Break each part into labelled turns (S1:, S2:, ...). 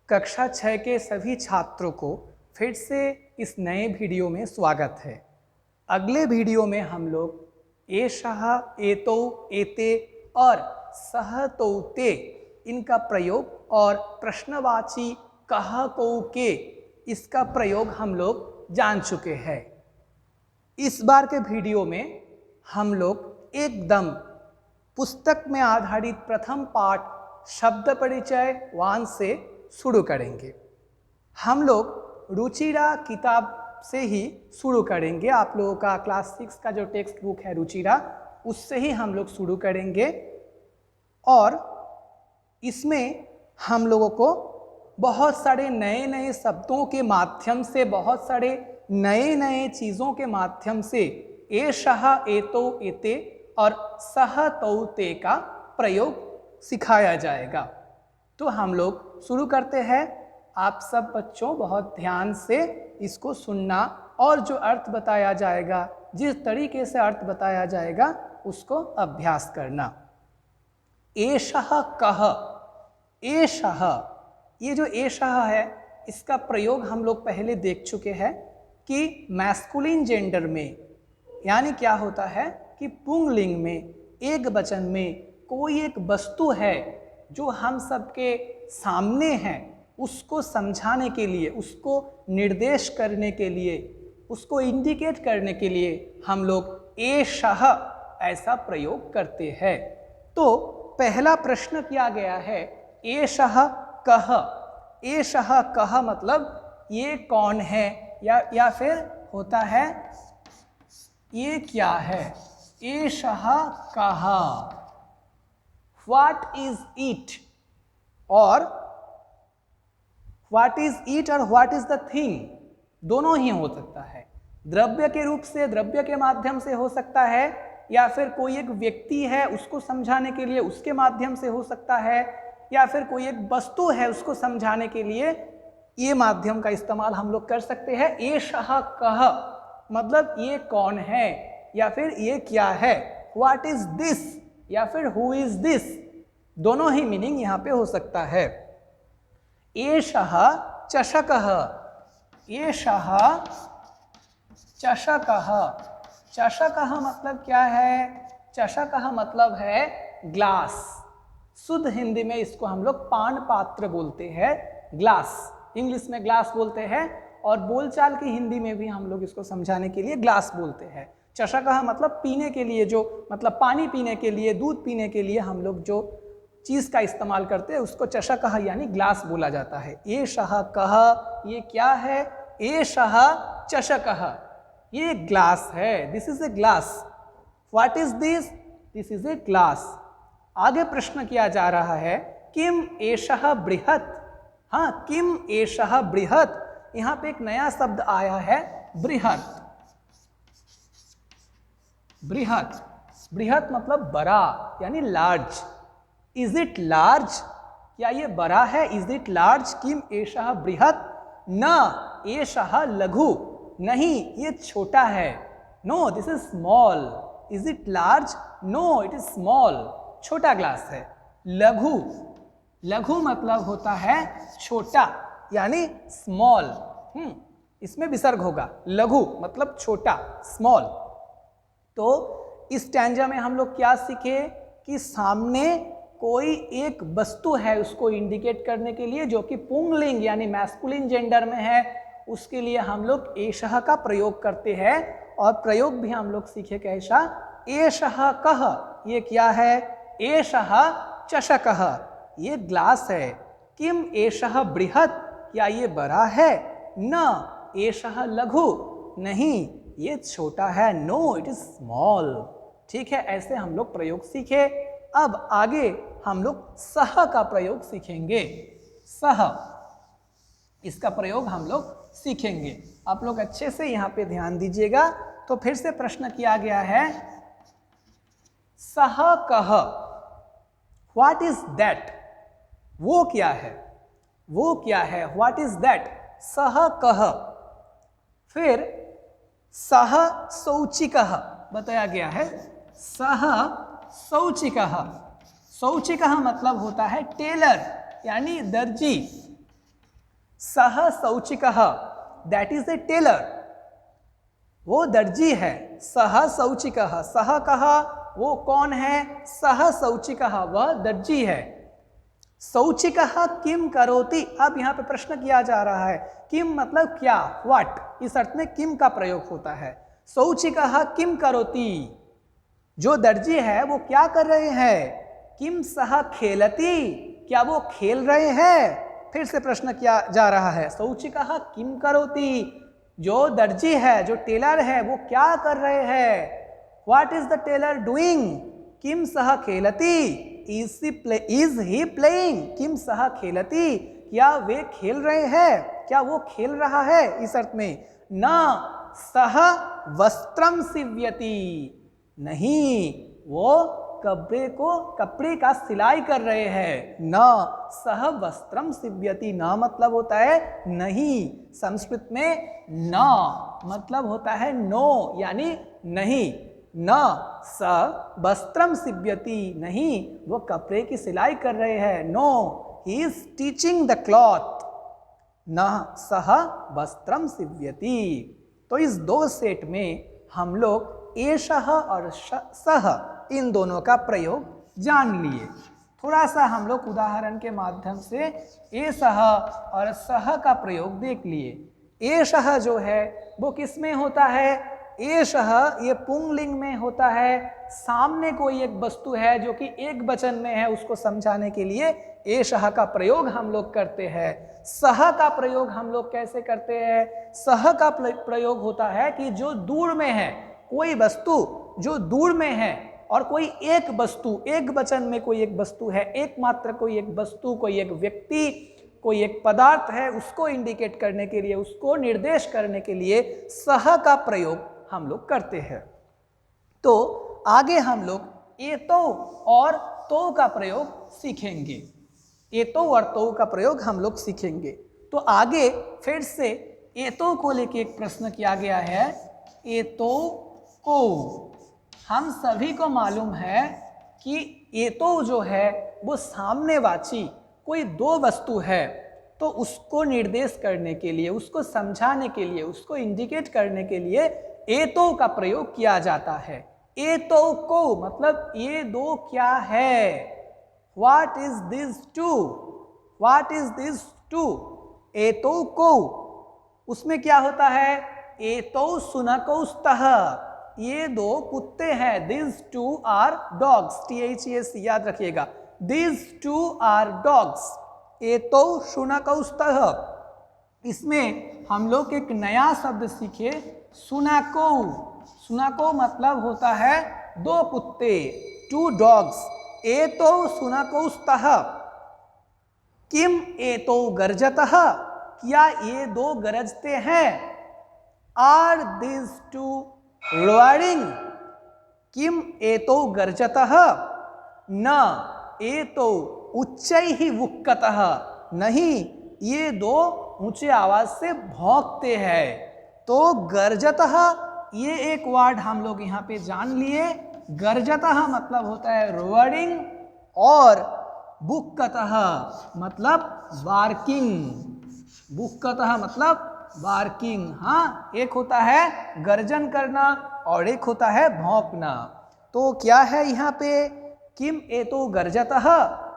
S1: कक्षा 6 के सभी छात्रों को फिर से इस नए वीडियो में स्वागत है। अगले वीडियो में हम लोग एषः, एतौ, एते और सः, तौ, ते इनका प्रयोग और प्रश्नवाची कः, कौ, के इसका प्रयोग हम लोग जान चुके हैं। इस बार के वीडियो में हम लोग एकदम पुस्तक में आधारित प्रथम पाठ शब्द परिचय 1 से शुरू करेंगे। हम लोग रुचिरा किताब से ही शुरू करेंगे। आप लोगों का क्लास 6 का जो टेक्स्ट बुक है रुचिरा, उससे ही हम लोग शुरू करेंगे और इसमें हम लोगों को बहुत सारे नए नए शब्दों के माध्यम से, बहुत सारे नए नए चीज़ों के माध्यम से एषः, एतौ, एते और सः, तौ, ते का प्रयोग सिखाया जाएगा। तो हम लोग शुरू करते हैं। आप सब बच्चों बहुत ध्यान से इसको सुनना और जो अर्थ बताया जाएगा, जिस तरीके से अर्थ बताया जाएगा उसको अभ्यास करना। एषः कः, एषः, ये जो एषः है इसका प्रयोग हम लोग पहले देख चुके हैं कि मैस्कुलिन जेंडर में, यानी क्या होता है कि पुंगलिंग में, एक वचन में कोई एक वस्तु है जो हम सबके सामने है, उसको समझाने के लिए, उसको निर्देश करने के लिए, उसको इंडिकेट करने के लिए हम लोग एषः ऐसा प्रयोग करते हैं। तो पहला प्रश्न किया गया है एषः कः। एषः कः मतलब ये कौन है, या फिर होता है ये क्या है। एषः कः, व्हाट इज इट, और व्हाट इज इट और व्हाट इज द थिंग, दोनों ही हो सकता है। द्रव्य के रूप से, द्रव्य के माध्यम से हो सकता है, या फिर कोई एक व्यक्ति है उसको समझाने के लिए उसके माध्यम से हो सकता है, या फिर कोई एक वस्तु है उसको समझाने के लिए ये माध्यम का इस्तेमाल हम लोग कर सकते हैं। एषः कः मतलब ये कौन है, या फिर ये क्या है। व्हाट इज दिस, या फिर हु इज दिस, दोनों ही मीनिंग यहाँ पे हो सकता है। एषः चषकः, एषः चषकः, चषकः मतलब क्या है। चषकः मतलब है ग्लास। शुद्ध हिंदी में इसको हम लोग पान पात्र बोलते हैं, ग्लास। इंग्लिश में ग्लास बोलते हैं और बोलचाल की हिंदी में भी हम लोग इसको समझाने के लिए ग्लास बोलते हैं। चषकः मतलब पीने के लिए, जो मतलब पानी पीने के लिए, दूध पीने के लिए हम लोग जो चीज़ का इस्तेमाल करते हैं उसको चषकः यानी ग्लास बोला जाता है। एषः कः ये क्या है। एषः चषकः ये ग्लास है, this is a glass. What is this, this is a glass. आगे प्रश्न किया जा रहा है किम एषः बृहत्। हाँ, किम एषः बृहत्, यहाँ पे एक नया शब्द आया है बृहत्। बृहत्, बृहत् मतलब बड़ा यानी लार्ज। इज इट लार्ज, क्या ये बड़ा है। इज इट लार्ज, किम एषः बृहत्। न एषः लघु, नहीं ये छोटा है। No this is small. Is it large, no it is small, छोटा ग्लास है। लघु, लघु मतलब होता है छोटा यानी स्मॉल। इसमें विसर्ग होगा। लघु मतलब छोटा, स्मॉल। तो इस स्टैंजा में हम लोग क्या सीखे कि सामने कोई एक वस्तु है उसको इंडिकेट करने के लिए, जो कि पुंगलिंग यानी मैस्कुलिन जेंडर में है, उसके लिए हम लोग एषः का प्रयोग करते हैं। और प्रयोग भी हम लोग सीखे कैसा। एषः कः ये क्या है। एषः चषकः ये ग्लास है। किम एषः बृहत् क्या ये बड़ा है। न एषः लघु नहीं ये छोटा है। No it is small. ठीक है, ऐसे हम लोग प्रयोग सीखे। अब आगे हम लोग सः का प्रयोग सीखेंगे। सः, इसका प्रयोग हम लोग सीखेंगे। आप लोग अच्छे से यहाँ पे ध्यान दीजिएगा। तो फिर से प्रश्न किया गया है सः कः, व्हाट इज दैट, वो क्या है, वो क्या है। व्हाट इज दैट, सः कः। फिर सः शौचिकः बताया गया है। सः शौचिकः, शौचिकः मतलब होता है टेलर यानी दर्जी। सह शौचिकः, दैट इज ए टेलर, वो दर्जी है। सह शौचिकः, सह कहा वो कौन है, सह शौचिकः वह दर्जी है। शौचिकः किम करोति, अब यहाँ पे प्रश्न किया जा रहा है, किम मतलब क्या, व्हाट, इस अर्थ में किम का प्रयोग होता है। शौचिकः किम करोति, जो दर्जी है वो क्या कर रहे हैं, किम सह खेलति, क्या वो खेल रहे हैं। फिर से प्रश्न किया जा रहा है, शौचिकः किम करोति, जो दर्जी है, जो टेलर है, वो क्या कर रहे हैं, what is the tailor doing, किम सह खेलति, इज ही प्लेइंग, किम सह खेलति, क्या वे खेल रहे हैं, क्या वो खेल रहा है, इस अर्थ में। न सह वस्त्रम सिव्यति, नहीं वो कपड़े का सिलाई कर रहे हैं। न सह वस्त्रम सिव्यति, न मतलब होता है नहीं, संस्कृत में न मतलब होता है नो, यानी नहीं। न स वस्त्रम सिव्यति, नहीं वो कपड़े की सिलाई कर रहे हैं। No he is teaching the cloth, न सह वस्त्रम सिव्यति। तो इस दो सेट में हम लोग एषः और सह इन दोनों का प्रयोग जान लिए। थोड़ा सा हम लोग उदाहरण के माध्यम से एषः और सह का प्रयोग देख लिए। एषः जो है वो किस में होता है, एषः ये पुंगलिंग में होता है, सामने कोई एक वस्तु है जो कि एक वचन में है, उसको समझाने के लिए एषः का प्रयोग हम लोग करते हैं। सह का प्रयोग हम लोग कैसे करते हैं, सह का प्रयोग होता है कि जो दूर में है, कोई वस्तु जो दूर में है और कोई एक वस्तु, एक वचन में कोई एक वस्तु है, एकमात्र कोई एक वस्तु, कोई एक व्यक्ति, कोई एक पदार्थ है, उसको इंडिकेट करने के लिए, उसको निर्देश करने के लिए सह का प्रयोग हम लोग करते हैं। तो आगे हम लोग एतो और तो का प्रयोग सीखेंगे। एतो और तो का प्रयोग हम लोग सीखेंगे। तो आगे फिर से एतो को लेके एक प्रश्न किया गया है। एतो को हम सभी को मालूम है कि एतो जो है वो सामनेवाची कोई दो वस्तु है, तो उसको निर्देश करने के लिए, उसको समझाने के लिए, उसको इंडिकेट करने के लिए एतो का प्रयोग किया जाता है। एतो को मतलब ये दो क्या है, what is this two, what is this two, एतो को। उसमें क्या होता है, एतो शुनकौस्तः, ये दो कुत्ते हैं, this two are dogs, THES याद रखिएगा, दिस टू आर डॉग्स, एतो शुनकौस्तः। इसमें हम लोग एक नया शब्द सीखे, सुनाको। सुनाको मतलब होता है दो कुत्ते, टू डॉग्स। एतो शुनकौस्तः किम एतो गर्जतः, क्या ये दो गरजते हैं। आर दिस टू रोअरिंग, किम एतो गर्जतः, न एतो उच्चैः वुक्कतः, नहीं ये दो ऊंचे आवाज से भौंकते हैं। तो गर्जतः ये एक वर्ड हम लोग यहाँ पे जान लिए। गर्जतः मतलब होता है रोअरिंग और बुक्कतः मतलब बार्किंग, बुक्कतः मतलब बार्किंग। हाँ, एक होता है गर्जन करना और एक होता है भौंकना। तो क्या है यहाँ पे, किम एतो गर्जतः,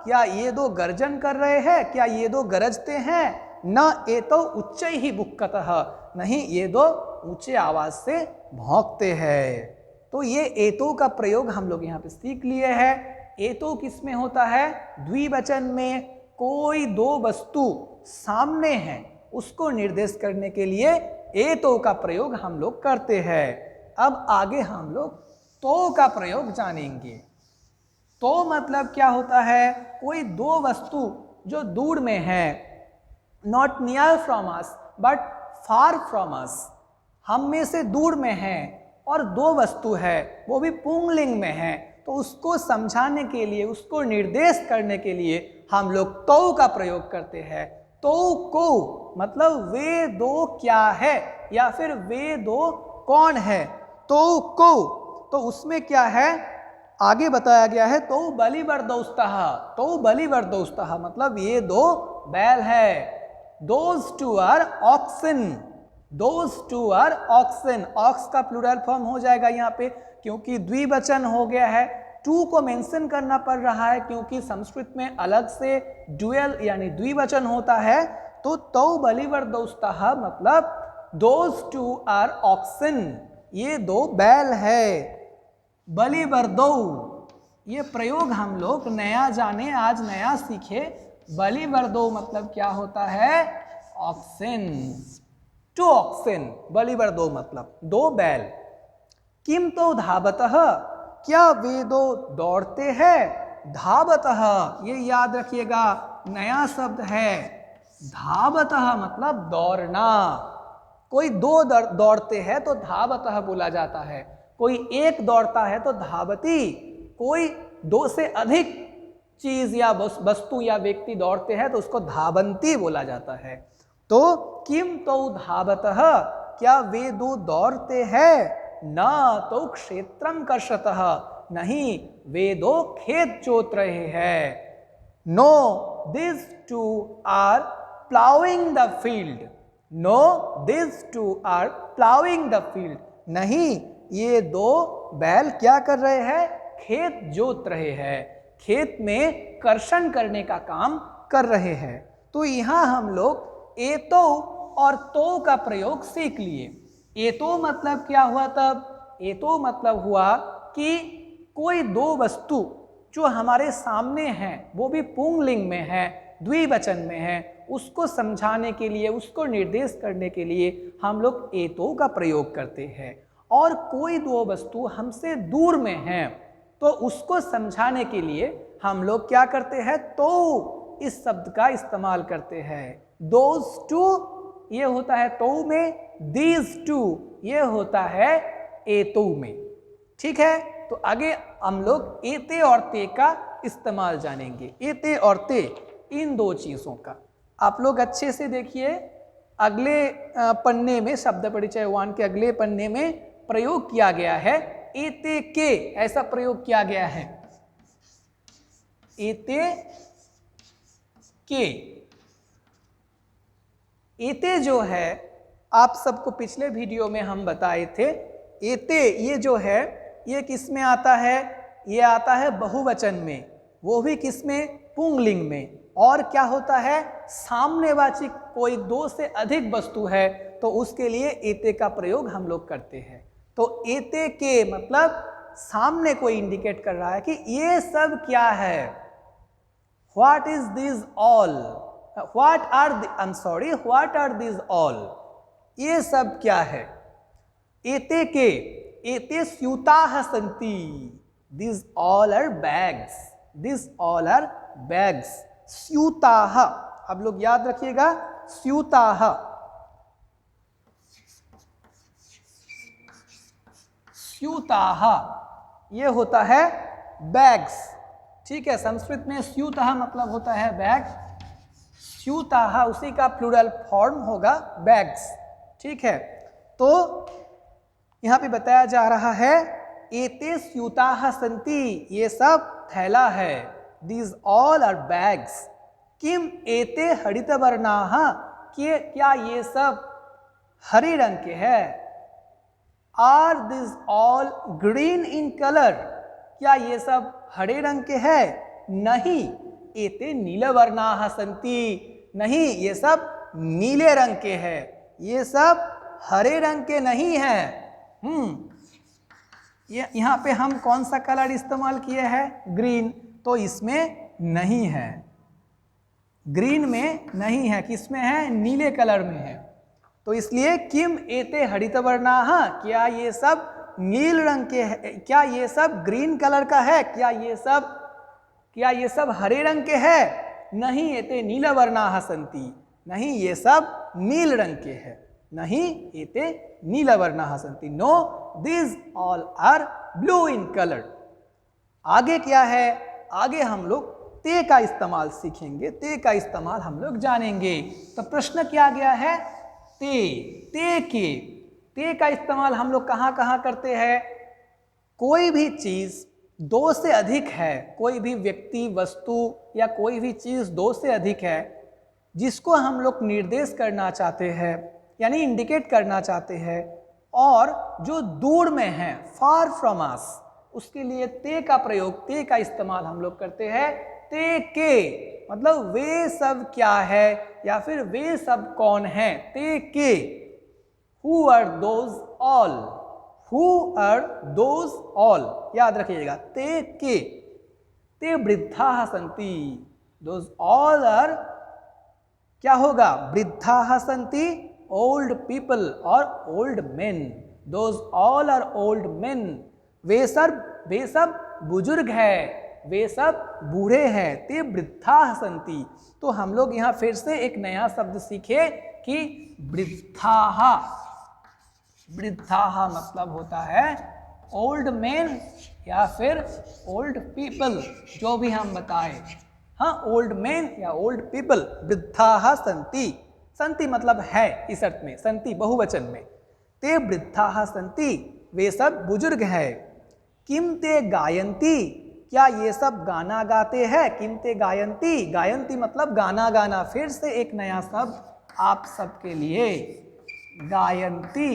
S1: क्या ये दो गर्जन कर रहे हैं, क्या ये दो गरजते हैं। न एतो उच्चैः बुक्कतः, नहीं ये दो ऊंचे आवाज से भौंकते हैं। तो ये एतो का प्रयोग हम लोग यहाँ पे सीख लिए हैं। एतो किस में होता है, द्विवचन में, कोई दो वस्तु सामने है उसको निर्देश करने के लिए एतो का प्रयोग हम लोग करते हैं। अब आगे हम लोग तो का प्रयोग जानेंगे। तो मतलब क्या होता है, कोई दो वस्तु जो दूर में है, not near from us but far from us, हम में से दूर में है और दो वस्तु है, वो भी पुंगलिंग में है, तो उसको समझाने के लिए, उसको निर्देश करने के लिए हम लोग तो का प्रयोग करते हैं। तो को मतलब वे दो क्या है या फिर वे दो कौन है। तो को, तो उसमें क्या है आगे बताया गया है, तो बलिवर्दौस्तः, तो बलिवर्दौस्तः मतलब ये दो बैल है। Those two are oxen, those two are oxen. Ox का प्लूरल फॉर्म हो जाएगा यहाँ पे, क्योंकि द्विवचन हो गया है। टू को मेंशन करना पड़ रहा है क्योंकि संस्कृत में अलग से ड्यूअल यानी द्विवचन होता है। तो तौ बलिवर्दौस्तः मतलब दोज टू आर ऑक्सन, ये दो बैल है। बलिवर्दौ ये प्रयोग हम लोग नया जाने, आज नया सीखे। बलिवर्दौ मतलब क्या होता है? ऑक्सन, टू ऑक्सन, बलिवर्दौ मतलब दो बैल। किम तो धावतः क्या वे दो दौड़ते हैं? धावतः ये याद रखिएगा नया शब्द है। धावतः मतलब दौड़ना। कोई दो दौड़ते हैं तो धावतः बोला जाता है, कोई एक दौड़ता है तो धावती, कोई दो से अधिक चीज या वस्तु या व्यक्ति दौड़ते हैं तो उसको धावंती बोला जाता है। तो किम तो धावतः क्या वे दो दौड़ते हैं? न तो क्षेत्रम कर्षतः नहीं वे दो खेत जोत रहे हैं। No this two are ploughing the field, no this two are ploughing the field नहीं ये दो बैल क्या कर रहे हैं? खेत जोत रहे हैं, खेत में कर्षण करने का काम कर रहे हैं। तो यहाँ हम लोग एतो और तो का प्रयोग सीख लिए। एतो मतलब क्या हुआ तब? एतो मतलब हुआ कि कोई दो वस्तु जो हमारे सामने हैं, वो भी पुंगलिंग में है, द्विवचन में है, उसको समझाने के लिए, उसको निर्देश करने के लिए हम लोग एतो का प्रयोग करते हैं। और कोई दो वस्तु हमसे दूर में है तो उसको समझाने के लिए हम लोग क्या करते हैं? तो इस शब्द का इस्तेमाल करते हैं। दोज टू ये होता है तो में, दीज टू ये होता है एतो में। ठीक है, तो आगे हम लोग एते और ते का इस्तेमाल जानेंगे। एते और ते इन दो चीजों का आप लोग अच्छे से देखिए। अगले पन्ने में शब्द परिचय 1 के अगले पन्ने में प्रयोग किया गया है एते के, ऐसा प्रयोग किया गया है एते के। एते जो है आप सबको पिछले वीडियो में हम बताए थे। एते ये जो है ये किस में आता है? ये आता है बहुवचन में, वो भी किस में? पुंगलिंग में। और क्या होता है? सामनेवाचक कोई दो से अधिक वस्तु है तो उसके लिए एते का प्रयोग हम लोग करते हैं। तो एते के मतलब सामने कोई इंडिकेट कर रहा है कि ये सब क्या है। What is this all, what are this all, ये सब क्या है? एते के, एते स्यूताः सन्ति, this all are bags, this all are bags. स्यूताः आप लोग याद रखिएगा, स्यूताः, स्यूताः ये होता है बैग्स। ठीक है, संस्कृत में स्यूताः मतलब होता है बैग, स्यूताः उसी का प्लूरल फॉर्म होगा बैग्स। ठीक है, तो यहाँ पे बताया जा रहा है एते स्यूताः सन्ति, ये सब थैला है। These all are bags. किम एते हरितवर्णाः, क्या ये सब हरे रंग के हैं? Are this all green in colour, क्या ये सब हरे रंग के हैं? नहीं एते नीलवर्णाः सन्ति, नहीं ये सब नीले रंग के हैं, ये सब हरे रंग के नहीं हैं। ये यहाँ पे हम कौन सा कलर इस्तेमाल किए हैं? ग्रीन, तो इसमें नहीं है, ग्रीन में नहीं है, किसमें है? नीले कलर में है। तो इसलिए किम एते हरितवर्णाः, क्या ये सब नील रंग के है? क्या ये सब ग्रीन कलर का है? क्या ये सब हरे रंग के है? नहीं एते नीलवर्णाः सन्ति, नहीं ये सब नील रंग के है, नहीं एते नीलवर्णाः सन्ति। No this all are blue in colour. आगे क्या है? आगे हम लोग ते का इस्तेमाल सीखेंगे, ते का इस्तेमाल हम लोग जानेंगे। तो प्रश्न क्या गया है? ते के, ते का इस्तेमाल हम लोग कहाँ कहाँ करते हैं? कोई भी चीज दो से अधिक है, कोई भी व्यक्ति, वस्तु या कोई भी चीज दो से अधिक है, जिसको हम लोग निर्देश करना चाहते हैं यानी इंडिकेट करना चाहते हैं, और जो दूर में है फार फ्रॉम अस, उसके लिए ते का प्रयोग, ते का इस्तेमाल हम लोग करते हैं। ते के मतलब वे सब क्या है या फिर वे सब कौन है। ते के, who are those all, who are those all, याद रखिएगा। ते के, ते वृद्धा सन्ति, दोज ऑल आर क्या होगा, वृद्धा सन्ति, ओल्ड पीपल और old men, those all are old men, वे सब बुजुर्ग है, वे सब बूढ़े हैं। ते वृद्धा सन्ति। तो हम लोग यहाँ फिर से एक नया शब्द सीखे कि वृद्धा, वृद्धा मतलब होता है ओल्ड मेन या फिर ओल्ड पीपल, जो भी हम बताए। हाँ, ओल्ड मैन या ओल्ड पीपल। वृद्धा सन्ति, सन्ति मतलब है इस अर्थ में, सन्ति बहुवचन में। ते वृद्धा सन्ति, वे सब बुजुर्ग है। किम ते गायन्ति, क्या ये सब गाना गाते हैं। किम ते गायन्ति, गायन्ति मतलब गाना गाना। फिर से एक नया शब्द आप सबके लिए, गायन्ति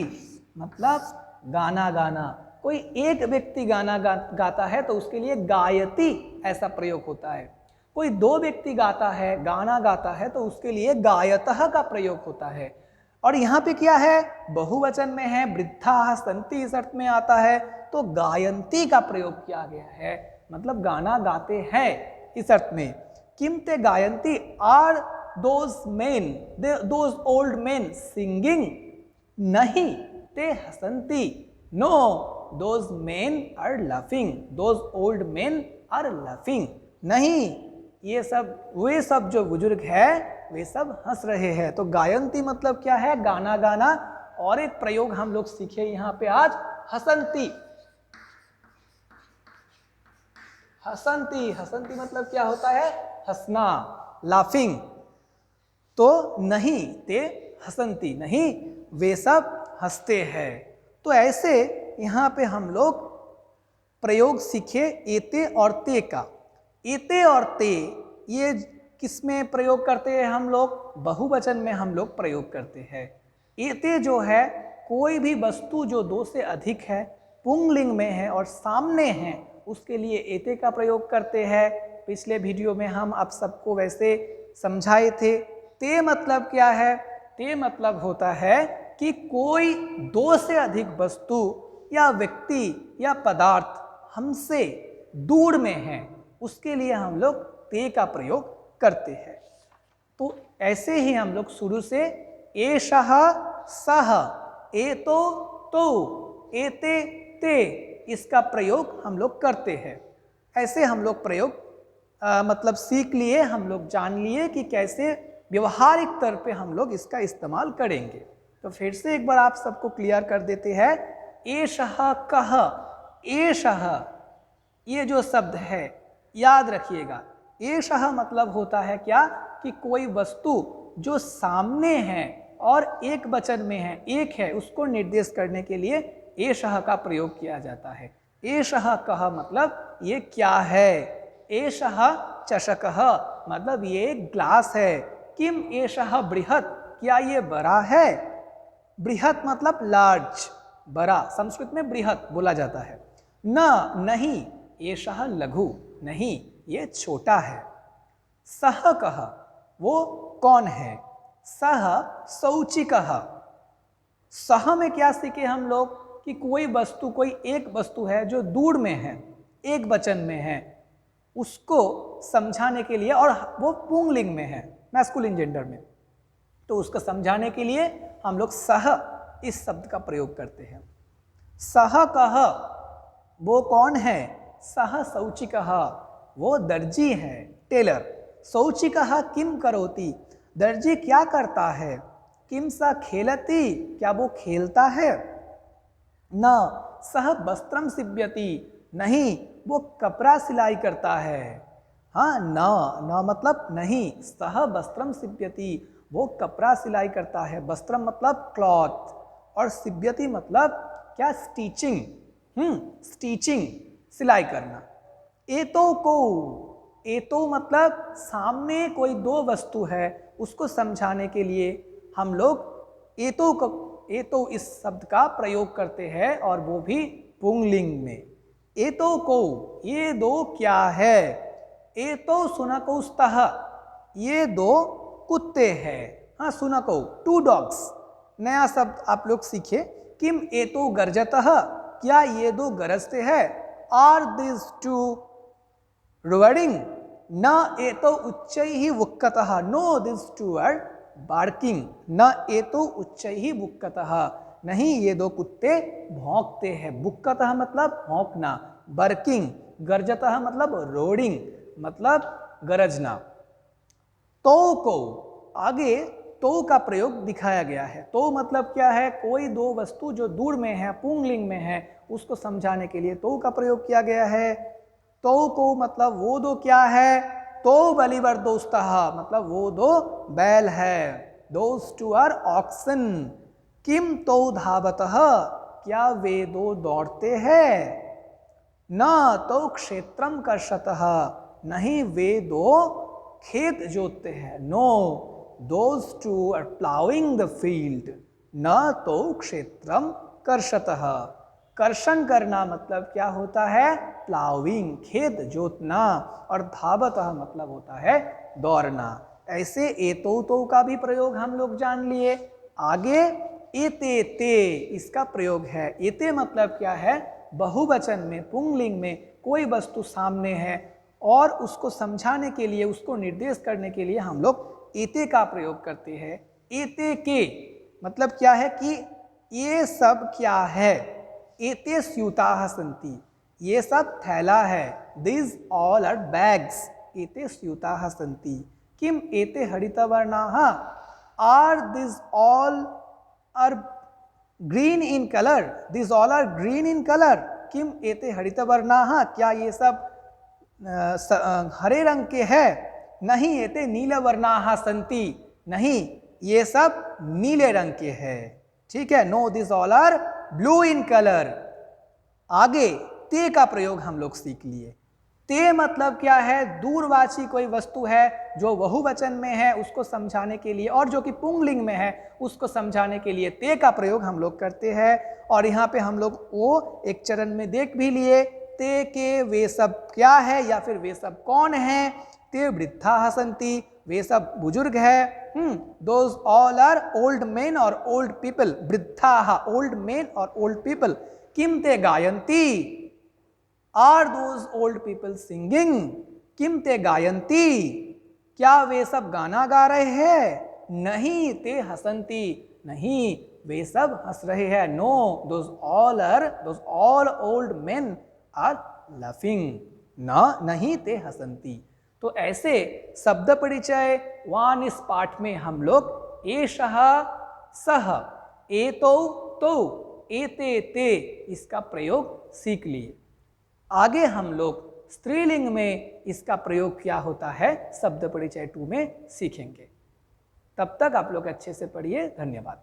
S1: मतलब गाना गाना। कोई एक व्यक्ति गाना गाता है तो उसके लिए गायति ऐसा प्रयोग होता है। कोई दो व्यक्ति गाता है, गाना गाता है, तो उसके लिए गायतः का प्रयोग होता है। और यहाँ पे क्या है, बहुवचन में है, वृद्धा सन्ति इस अर्थ में आता है, तो गायन्ति का प्रयोग किया गया है, मतलब गाना गाते हैं इस अर्थ में। किम ते गायन्ति, are those men, those old men singing, नहीं, ते हसन्ति, no, those men are laughing, those old men are laughing, नहीं, ये सब वे सब जो बुजुर्ग है वे सब हंस रहे हैं। तो गायन्ति मतलब क्या है, गाना गाना। और एक प्रयोग हम लोग सीखे यहाँ पे आज, हसन्ति, हसन्ति, हसन्ति मतलब क्या होता है, हंसना, लाफिंग। तो नहीं, ते हसन्ति, नहीं, वे सब हंसते हैं। तो ऐसे यहाँ पे हम लोग प्रयोग सीखे एते और ते का। एते और ते ये किस में प्रयोग करते हैं हम लोग, बहुवचन में हम लोग प्रयोग करते हैं। एते जो है, कोई भी वस्तु जो दो से अधिक है, पुंगलिंग में है और सामने है, उसके लिए एते का प्रयोग करते हैं। पिछले वीडियो में हम आप सबको वैसे समझाए थे। ते मतलब क्या है, ते मतलब होता है कि कोई दो से अधिक वस्तु या व्यक्ति या पदार्थ हमसे दूर में है, उसके लिए हम लोग ते का प्रयोग करते हैं। तो ऐसे ही हम लोग शुरू से एषः सः, एतो तो, एते ते, इसका प्रयोग हम लोग करते हैं। ऐसे हम लोग प्रयोग मतलब सीख लिए, हम लोग जान लिए कि कैसे व्यवहारिक स्तर पे हम लोग इसका इस्तेमाल करेंगे। तो फिर से एक बार आप सबको क्लियर कर देते हैं। एषः कः, एषः ये जो शब्द है याद रखिएगा। एषः मतलब होता है क्या, कि कोई वस्तु जो सामने है और एक वचन में है, एक है, उसको निर्देश करने के लिए एषः का प्रयोग किया जाता है। एषः कः मतलब ये क्या है। एषः चषकः मतलब ये ग्लास है। किम एषः बृहत्, क्या ये बड़ा है। बृहत् मतलब लार्ज, बड़ा, संस्कृत में बृहत् बोला जाता है। न नहीं, एषः लघु, नहीं ये छोटा है। सः कः वो कौन है। सः शौचिकः, सः में क्या सीखे हम लोग कि कोई वस्तु, कोई एक वस्तु है जो दूर में है, एक वचन में है, उसको समझाने के लिए, और वो पुंगलिंग में है, मैस्कुलिन जेंडर में, तो उसको समझाने के लिए हम लोग सः इस शब्द का प्रयोग करते हैं। सः कः वो कौन है। सः शौचिकः वो दर्जी है, टेलर। शौचिकः किम करोति, दर्जी क्या करता है। किम सा खेलति, क्या वो खेलता है। न सः वस्त्रम सिव्यति, नहीं वो कपड़ा सिलाई करता है। हाँ, न मतलब नहीं, सः वस्त्रम सिव्यति वो कपड़ा सिलाई करता है। वस्त्रम मतलब क्लॉथ, और सिव्यति मतलब क्या, स्टिचिंग, स्टिचिंग सिलाई करना। एतो को, एतो मतलब सामने कोई दो वस्तु है, उसको समझाने के लिए हम लोग एतो इस शब्द का प्रयोग करते हैं, और वो भी पुंगलिंग में। एतो को, ये दो क्या है। एतो शुनकौस्तः, ये दो कुत्ते हैं। हाँ, शुनकौ, 2 डॉग्स। नया शब्द आप लोग सीखे। किम एतो गर्जतः, क्या ये दो गरजते हैं। आर दिस 2 roaring, न एतो उच्चैः वुक्कतः, नो दिस 2 आर बार्किंग, न एतो उच्चैः वुक्कतः, नहीं ये दो कुत्ते भौंकते हैं। बुक्कतः मतलब भौंकना, बर्किंग, गर्जतः मतलब रोडिंग, मतलब गरजना। तो को, आगे तो का प्रयोग दिखाया गया है। तो मतलब क्या है, कोई दो वस्तु जो दूर में है, पुंगलिंग में है, उसको समझाने के लिए तो का प्रयोग किया गया है। तो को मतलब वो दो क्या है, तो बलिवर दोस्तः, मतलब वो दो बैल है। Those 2 are oxen. किम तो धावतः, क्या वे दो दौड़ते हैं। न तो क्षेत्रम कर्षतः, नहीं वे दो खेत जोतते हैं। No, those 2 are ploughing the field. न तो क्षेत्रम कर्षतः, कर्षण करना मतलब क्या होता है, प्लाउइंग, खेत जोतना, और धावतः मतलब होता है दौड़ना। ऐसे एतो तो का भी प्रयोग हम लोग जान लिए। आगे एते ते, इसका प्रयोग है। एते मतलब क्या है, बहुवचन में, पुंगलिंग में कोई वस्तु सामने है और उसको समझाने के लिए, उसको निर्देश करने के लिए हम लोग एते का प्रयोग करते हैं। एते के मतलब क्या है कि ये सब क्या है। एते स्यूताः सन्ति, ये सब थैला है। This all are bags. एते स्यूताः सन्ति। किम एते हरितवर्णाः, are this all are green in colour. This all are green in colour. किम एते हरितवर्णाः, क्या ये सब हरे रंग के हैं। नहीं, एते नीलवर्णाः सन्ति, नहीं ये सब नीले रंग के हैं। ठीक है, no this all are blue in colour. आगे ते का प्रयोग हम लोग सीख लिए। ते मतलब क्या है, दूरवाची कोई वस्तु है जो बहुवचन में है, उसको समझाने के लिए, और जो कि पुंगलिंग में है उसको समझाने के लिए ते का प्रयोग हम लोग करते हैं। और यहाँ पे हम लोग वो एक चरण में देख भी लिए। ते के वे सब क्या है, या फिर वे सब कौन है। ते वृद्धाः सन्ति, वे सब बुजुर्ग है। Those all are old men और ओल्ड पीपल। वृद्धाः ओल्ड मेन और ओल्ड पीपल। किम ते गायन्ति, are those old people singing. किम ते गायन्ति, क्या वे सब गाना गा रहे हैं। नहीं, ते हसन्ति, नहीं वे सब हंस रहे हैं। No, those all old men are laughing, ना नहीं ते हसन्ति। तो ऐसे शब्द परिचय 1 इस पाठ में हम लोग एषः, सः, एतौ, तौ, एते, ते इसका प्रयोग सीख लिए। आगे हम लोग स्त्रीलिंग में इसका प्रयोग क्या होता है शब्द परिचय 2 में सीखेंगे। तब तक आप लोग अच्छे से पढ़िए। धन्यवाद।